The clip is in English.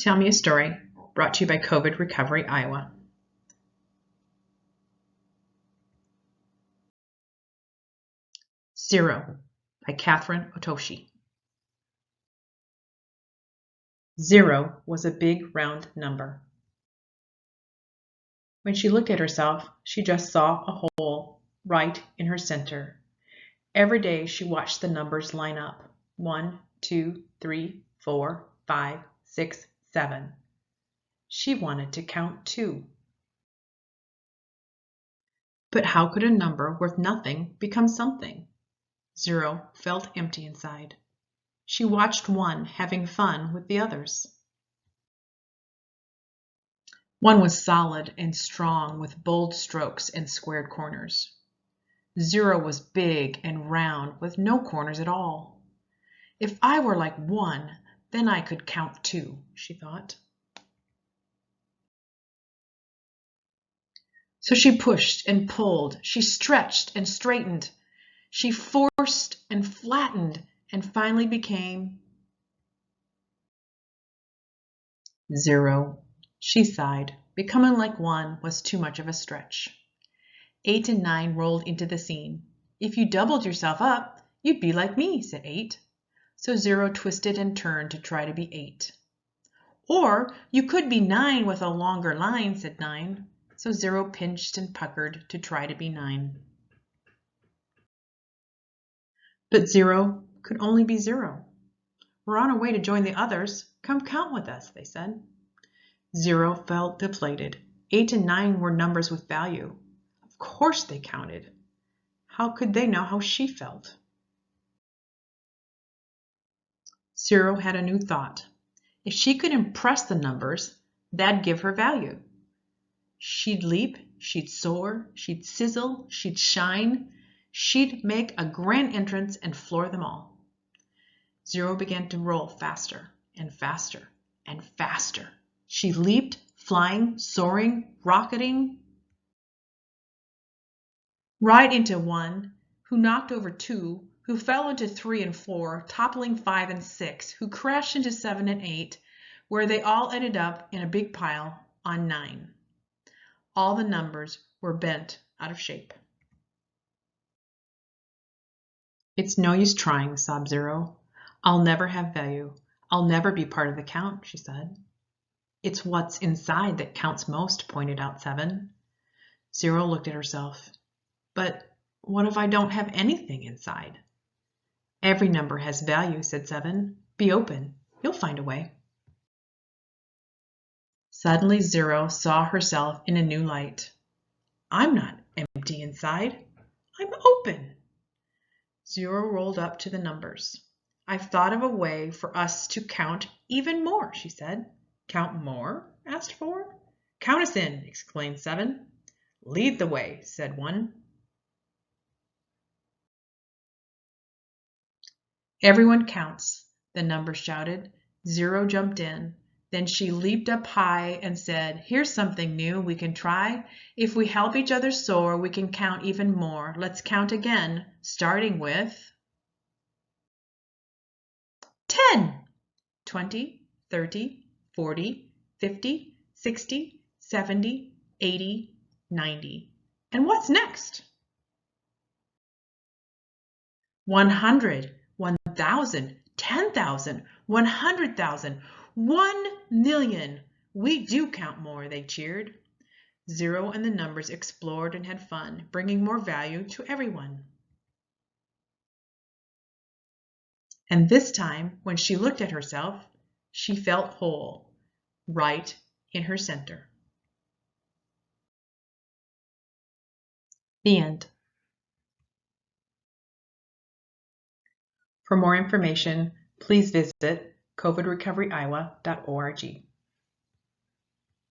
Tell Me a Story, brought to you by COVID Recovery Iowa. Zero by Catherine Otoshi. Zero was a big round number. When she looked at herself, she just saw a hole right in her center. Every day she watched the numbers line up. 1, 2, 3, 4, 5, 6, 7. She wanted to count 2. But how could a number worth nothing become something? Zero felt empty inside. She watched 1 having fun with the others. 1 was solid and strong with bold strokes and squared corners. 0 was big and round with no corners at all. If I were like 1, then I could count 2, she thought. So she pushed and pulled, she stretched and straightened, she forced and flattened, and finally became 0. She sighed. Becoming like 1 was too much of a stretch. 8 and 9 rolled into the scene. If you doubled yourself up, you'd be like me, said 8. So 0 twisted and turned to try to be 8. Or you could be 9 with a longer line, said 9. So 0 pinched and puckered to try to be 9. But 0 could only be 0. We're on our way to join the others. Come count with us, they said. 0 felt deflated. 8 and 9 were numbers with value. Of course they counted. How could they know how she felt? 0 had a new thought. If she could impress the numbers, that'd give her value. She'd leap, she'd soar, she'd sizzle, she'd shine. She'd make a grand entrance and floor them all. 0 began to roll faster and faster and faster. She leaped, flying, soaring, rocketing, right into 1, who knocked over 2, who fell into 3 and 4, toppling 5 and 6, who crashed into 7 and 8, where they all ended up in a big pile on 9. All the numbers were bent out of shape. It's no use trying, sobbed 0. I'll never have value. I'll never be part of the count, she said. It's what's inside that counts most, pointed out 7. 0 looked at herself. But what if I don't have anything inside? Every number has value, said 7. Be open. You'll find a way. Suddenly 0 saw herself in a new light. I'm not empty inside. I'm open. 0 rolled up to the numbers. I've thought of a way for us to count even more, she said. Count more? Asked 4. Count us in, exclaimed 7. Lead the way, said 1. Everyone counts, the numbers shouted. 0 jumped in. Then she leaped up high and said, here's something new we can try. If we help each other soar, we can count even more. Let's count again, starting with 10, 20, 30, 40, 50, 60, 70, 80, 90. And what's next? 100, 1,000, 10,000, 100,000, 1,000,000. We do count more, they cheered. 0 and the numbers explored and had fun, bringing more value to everyone. And this time, when she looked at herself, she felt whole, right in her center. The end. For more information, please visit covidrecoveryiowa.org.